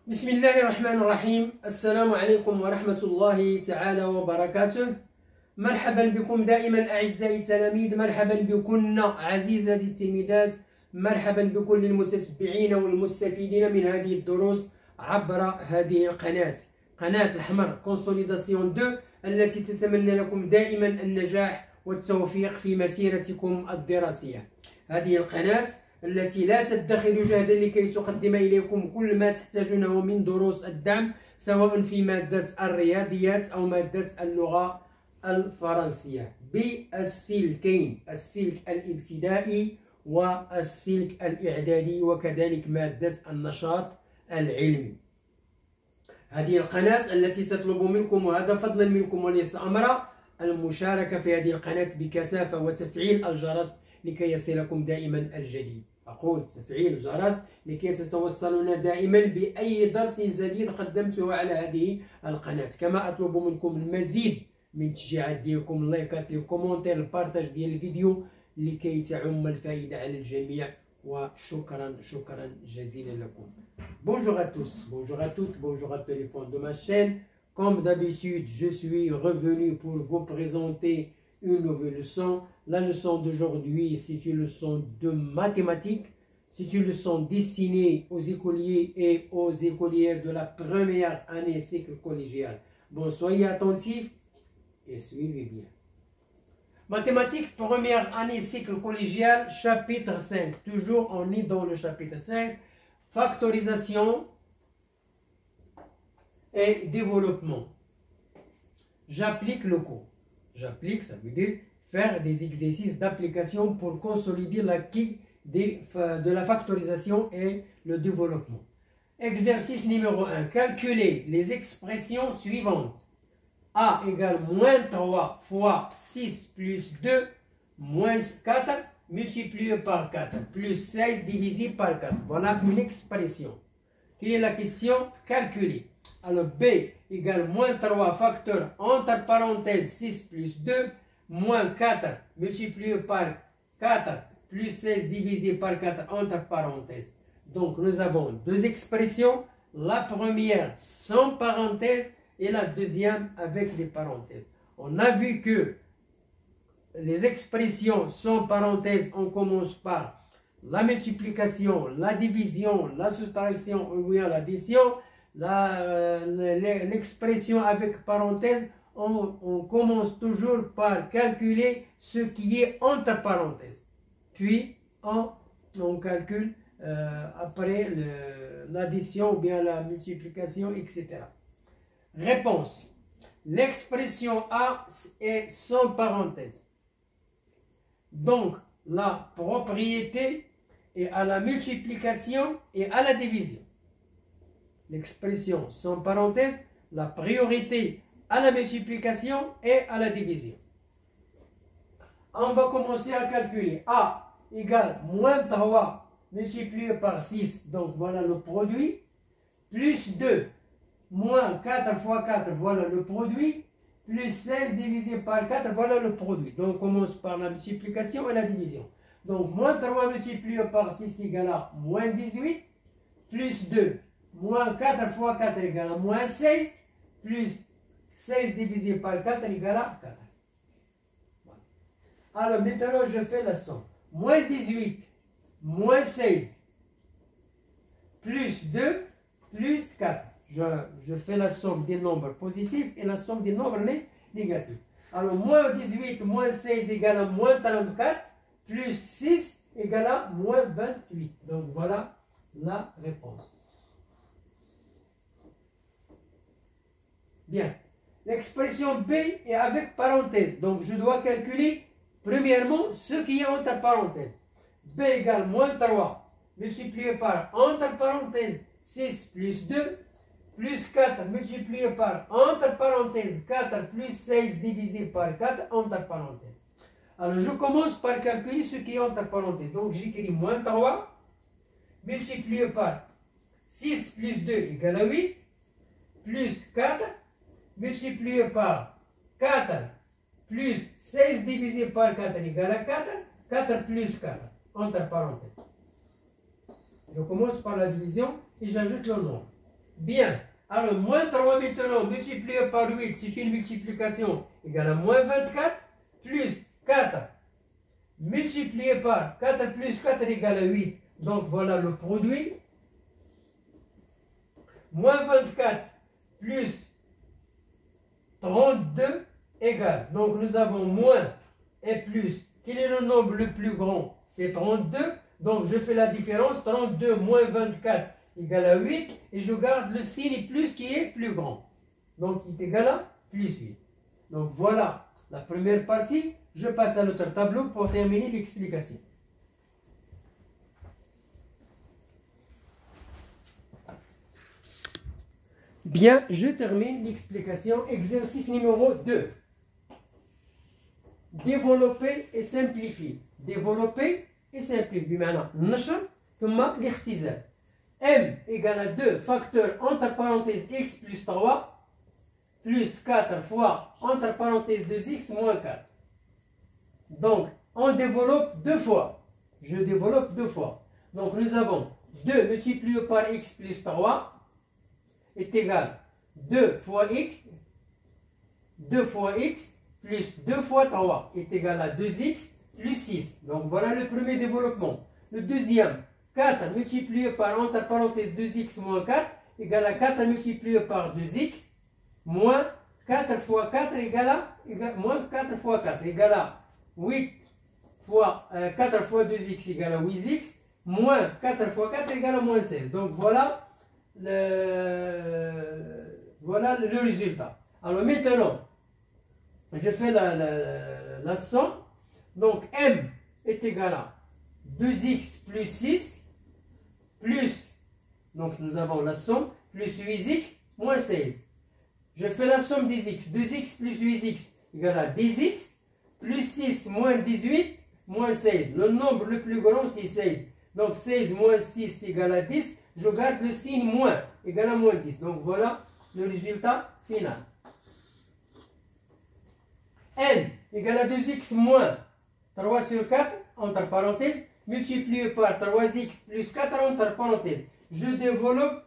بسم الله الرحمن الرحيم. السلام عليكم ورحمة الله تعالى وبركاته. مرحبا بكم دائما أعزائي التلاميذ، مرحبا بكن عزيزاتي التلميذات، مرحبا بكل المتتبعين والمستفيدين من هذه الدروس عبر هذه القناة، قناة الحمر كونسوليداسيون 2، التي تتمنى لكم دائما النجاح والتوفيق في مسيرتكم الدراسية. هذه القناة التي لا تدخر جهدا لكي تقدم إليكم كل ما تحتاجونه من دروس الدعم، سواء في مادة الرياضيات أو مادة اللغة الفرنسية بالسلكين، السلك الابتدائي والسلك الإعدادي، وكذلك مادة النشاط العلمي. هذه القناة التي تطلب منكم، وهذا فضلا منكم وليس أمرا، المشاركة في هذه القناة بكثافة وتفعيل الجرس لكي يصلكم دائما الجديد. أقول تفعيل الجرس لكي تتوصلون دائما بأي درس جديد قدمته على هذه القناة. كما أطلب منكم المزيد من التشجيعات ديالكم، اللايكات، الكومنتير، البارتاج ديال الفيديو لكي تعم الفائدة على الجميع. وشكرا شكرا جزيلا لكم. Bonjour à tous, bonjour à toutes, bonjour à tous les fans de ma chaîne. Comme d'habitude, je suis revenu pour vous présenter une nouvelle leçon. La leçon d'aujourd'hui, c'est une leçon de mathématiques. C'est une leçon destinée aux écoliers et aux écolières de la première année cycle collégial. Bon, soyez attentifs et suivez bien. Mathématiques, première année cycle collégial, chapitre 5. Toujours, on est dans le chapitre 5. Factorisation et développement. J'applique le cours. J'applique, ça veut dire faire des exercices d'application pour consolider l'acquis de la factorisation et le développement. Exercice numéro 1. Calculer les expressions suivantes. A égale moins 3 fois 6 plus 2 moins 4 multiplié par 4 plus 16 divisé par 4. Voilà une expression. Quelle est la question? Calculer. Alors B égale moins 3 facteur entre parenthèses 6 plus 2 moins 4 multiplié par 4 plus 16 divisé par 4 entre parenthèses. Donc nous avons deux expressions. La première sans parenthèses et la deuxième avec les parenthèses. On a vu que les expressions sans parenthèses, on commence par la multiplication, la division, la soustraction ou bien l'addition. L'expression avec parenthèses, on commence toujours par calculer ce qui est entre parenthèses. Puis on calcule après l'addition ou bien la multiplication, etc. Réponse. L'expression A est sans parenthèse. Donc, la propriété est à la multiplication et à la division. L'expression sans parenthèse, la priorité à la multiplication et à la division. On va commencer à calculer. A égale moins 3 multiplié par 6, donc voilà le produit, plus 2. Moins 4 fois 4, voilà le produit, plus 16 divisé par 4, voilà le produit. Donc on commence par la multiplication et la division. Donc moins 3 multiplié par 6 égale à moins 18, plus 2, moins 4 fois 4 égale à moins 16, plus 16 divisé par 4 égale à 4. Voilà. Alors maintenant je fais la somme. Moins 18, moins 16, plus 2, plus 4. Je fais la somme des nombres positifs et la somme des nombres négatifs. Alors, moins 18, moins 16 égale à moins 34, plus 6 égale à moins 28. Donc, voilà la réponse. Bien. L'expression B est avec parenthèse. Donc, je dois calculer, premièrement, ce qui est entre parenthèses. B égale moins 3, multiplié par, entre parenthèses, 6 plus 2, plus 4 multiplié par, entre parenthèses, 4 plus 16 divisé par 4 entre parenthèses. Alors je commence par calculer ce qui est entre parenthèses. Donc j'écris moins 3 multiplié par 6 plus 2 égale à 8, plus 4 multiplié par 4 plus 16 divisé par 4 égale à 4, 4 plus 4 entre parenthèses. Je commence par la division et j'ajoute le nombre. Bien. Alors, moins 3 maintenant, multiplié par 8, c'est une multiplication égale à moins 24, plus 4, multiplié par 4 plus 4 égale à 8. Donc, voilà le produit. Moins 24 plus 32 égale. Donc, nous avons moins et plus. Quel est le nombre le plus grand? C'est 32. Donc, je fais la différence. 32 moins 24 égale à 8. Et je garde le signe plus qui est plus grand. Donc, il est égal à plus 8. Donc, voilà la première partie. Je passe à l'autre tableau pour terminer l'explication. Bien, je termine l'explication. Exercice numéro 2. Développer et simplifier. Développer et simplifier. Maintenant, نشر ثم الاختزال. M égale à 2 facteur entre parenthèses x plus 3 plus 4 fois entre parenthèses 2x moins 4. Donc, on développe deux fois. Je développe deux fois. Donc, nous avons 2 multiplié par x plus 3 est égal 2 fois x plus 2 fois 3 est égal à 2x plus 6. Donc voilà le premier développement. Le deuxième, 4 multiplié par entre parenthèses 2x moins 4 égale à 4 multiplié par 2x moins 4 fois 4 égale à moins 4 fois 4 égale à 8 fois 4 fois 2x égale à 8x moins 4 fois 4 égale à moins 16. Donc voilà le résultat. Alors maintenant, je fais la somme. Donc M est égal à 2x plus 6 plus, donc nous avons la somme, plus 8x moins 16. Je fais la somme des x. 2x plus 8x égale à 10x plus 6 moins 18 moins 16. Le nombre le plus grand c'est 16. Donc 16 moins 6 égale à 10. Je garde le signe moins égale à moins 10. Donc voilà le résultat final. N égale à 2x moins 3 sur 4 entre parenthèses multiplié par 3x plus 4 entre parenthèses. Je développe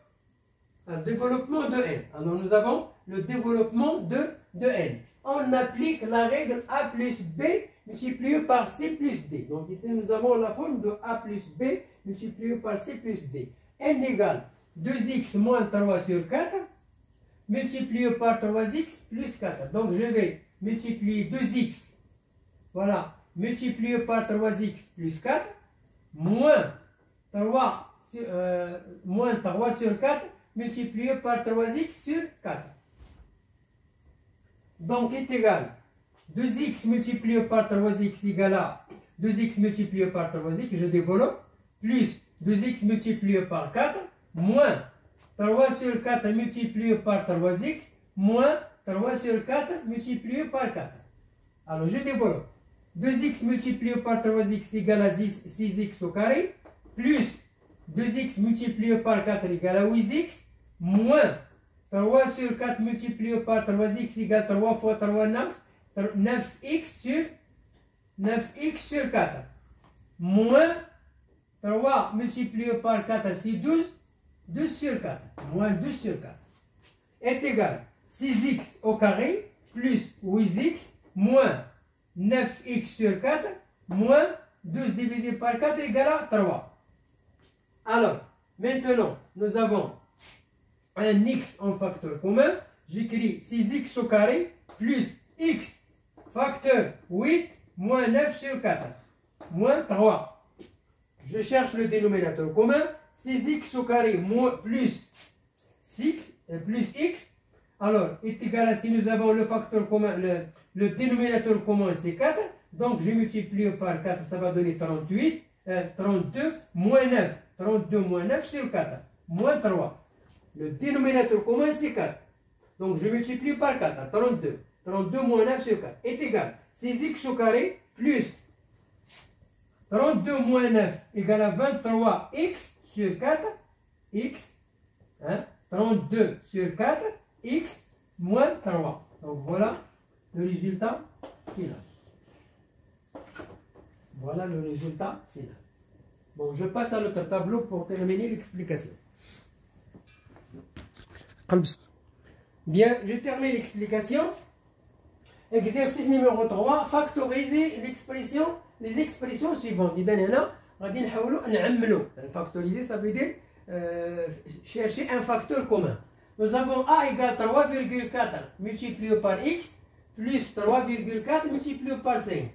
un développement de n. Alors nous avons le développement de n. On applique la règle a plus b multiplié par c plus d. Donc ici nous avons la forme de a plus b multiplié par c plus d. N égale 2x moins 3 sur 4 multiplié par 3x plus 4. Donc je vais multiplier 2x, voilà, multiplié par 3x plus 4 moins 3 sur 4 multiplié par 3x sur 4. Donc est égal 2x multiplié par 3x égale à 2x multiplié par 3x, je développe, plus 2x multiplié par 4 moins 3 sur 4 multiplié par 3x moins 3 sur 4 multiplié par 4. Alors je développe. 2x multiplié par 3x égale à 6x au carré, plus 2x multiplié par 4 égale à 8x, moins 3 sur 4 multiplié par 3x égale 3 fois 3, 9, 9x sur 4, moins 3 multiplié par 4 c'est 12, 2 sur 4, moins 2 sur 4, est égal 6x au carré, plus 8x, moins 9x sur 4, moins 12 divisé par 4 égale à 3. Alors, maintenant, nous avons un x en facteur commun. J'écris 6x au carré, plus x facteur 8, moins 9 sur 4, moins 3. Je cherche le dénominateur commun. 6x au carré, moins, plus 6, plus x. Alors, est égal à, si nous avons le facteur commun, le dénominateur commun c'est 4, donc je multiplie par 4, ça va donner 32 moins 9, 32 moins 9 sur 4, moins 3. Le dénominateur commun c'est 4, donc je multiplie par 4, 32 moins 9 sur 4, est égal 6x au carré, plus 32 moins 9 égale à 23x sur 4, x, 32 sur 4, x moins 3. Donc voilà le résultat final. Voilà le résultat final. Bon, je passe à l'autre tableau pour terminer l'explication. Bien, je termine l'explication. Exercice numéro 3, factoriser les expressions suivantes. Factoriser, ça veut dire chercher un facteur commun. Nous avons a égale 3,4 multiplié par x plus 3,4 multiplié par 5.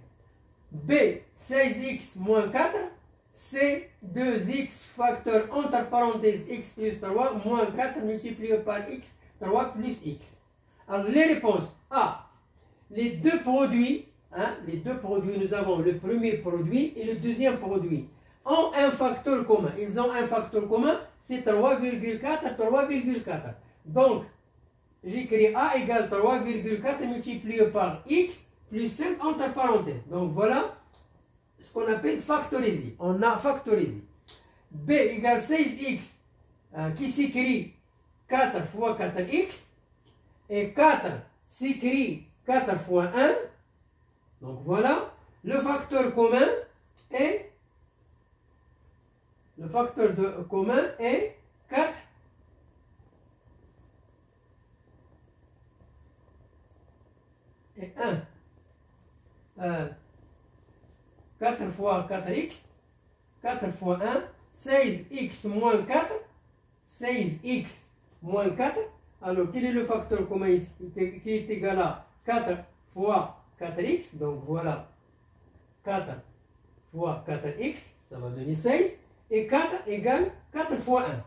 B, 16x moins 4. C, 2x facteur entre parenthèses x plus 3 moins 4 multiplié par x, 3 plus x. Alors les réponses. A, les deux produits, nous avons le premier produit et le deuxième produit, ont un facteur commun. Ils ont un facteur commun, c'est 3,4, 3,4. Donc, j'écris A égale 3,4 multiplié par x plus 5 entre parenthèses. Donc voilà ce qu'on appelle factoriser. On a factorisé. B égale 16x qui s'écrit 4 fois 4x et 4 s'écrit 4 fois 1. Donc voilà, le facteur commun est 4 et 1. 4 fois 4x, 4 fois 1, 16x moins 4, 16x moins 4. Alors, quel est le facteur commun ici qui est égal à 4 fois 4x? Donc, voilà, 4 fois 4x, ça va donner 16. Et 4 égale 4 fois 1.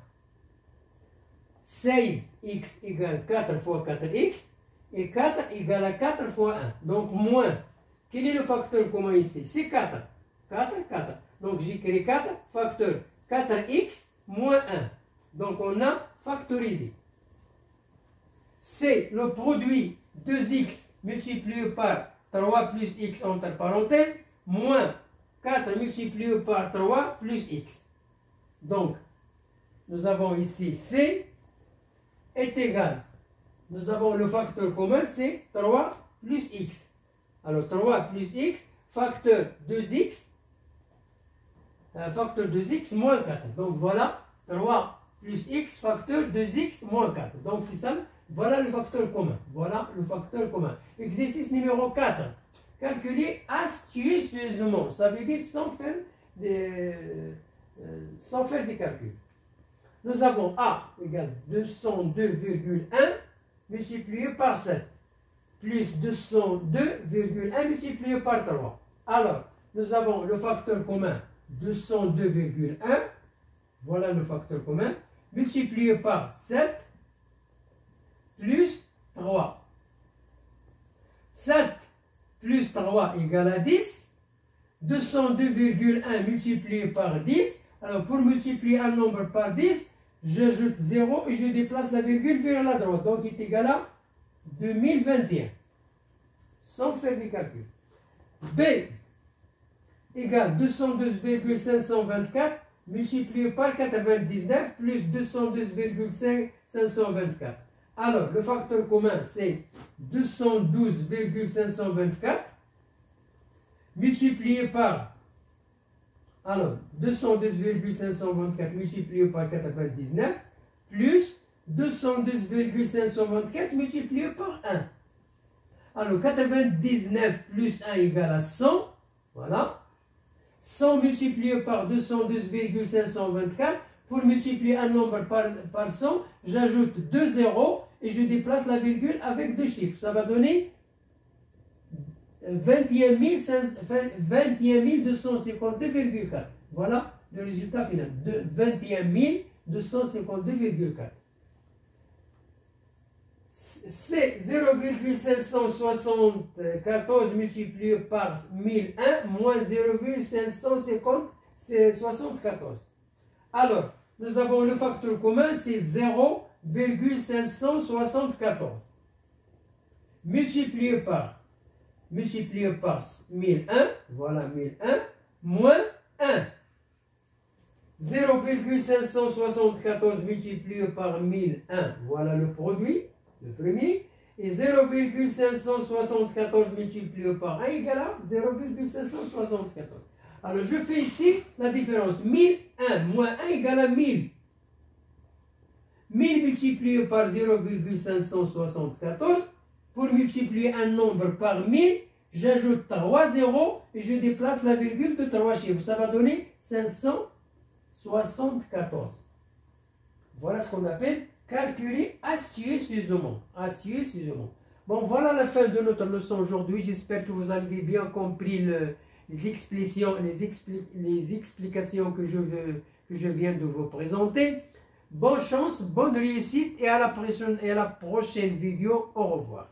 16x égale 4 fois 4x. Et 4 égale à 4 fois 1. Donc, moins. Quel est le facteur commun ici? C'est 4. 4, 4. Donc, j'écris 4, facteur 4x moins 1. Donc, on a factorisé. C'est le produit 2x multiplié par 3 plus x entre parenthèses, moins 4 multiplié par 3 plus x. Donc, nous avons ici C est égal. Nous avons le facteur commun, c'est 3 plus x. Alors, 3 plus x, facteur 2x, moins 4. Donc, voilà, 3 plus x, facteur 2x moins 4. Donc, c'est ça, voilà le facteur commun. Voilà le facteur commun. Exercice numéro 4. Calculer astucieusement. Ça veut dire sans faire des calculs. Nous avons A égale 202,1 multiplié par 7 plus 202,1 multiplié par 3. Alors, nous avons le facteur commun 202,1, voilà le facteur commun, multiplié par 7 plus 3. 7 plus 3 égale à 10. 202,1 multiplié par 10. Alors, pour multiplier un nombre par 10, j'ajoute 0 et je déplace la virgule vers la droite. Donc, il est égal à 2021. Sans faire des calculs. B égale 212,524 multiplié par 99 plus 212,524. Alors, le facteur commun, c'est 212,524 multiplié par... Alors, 212,524 multiplié par 99 plus 212,524 multiplié par 1. Alors, 99 plus 1 égale à 100. Voilà. 100 multiplié par 212,524. Pour multiplier un nombre par 100, j'ajoute 2 zéros et je déplace la virgule avec 2 chiffres. Ça va donner 21 252,4. Voilà le résultat final. De 21 252,4. C'est 0,574 multiplié par 1001 moins 0,574. Alors, nous avons le facteur commun, c'est 0,574. Multiplié par 1001, voilà 1001, moins 1. 0,574 multiplié par 1001, voilà le produit, le premier. Et 0,574 multiplié par 1 égale à 0,574. Alors je fais ici la différence. 1001 moins 1 égale à 1000. 1000 multiplié par 0,574. Pour multiplier un nombre par 1000, j'ajoute 3 zéros et je déplace la virgule de 3 chiffres. Ça va donner 574. Voilà ce qu'on appelle calculer astucieusement. Astucieusement. Bon, voilà la fin de notre leçon aujourd'hui. J'espère que vous avez bien compris les explications que je viens de vous présenter. Bonne chance, bonne réussite et à la prochaine vidéo. Au revoir.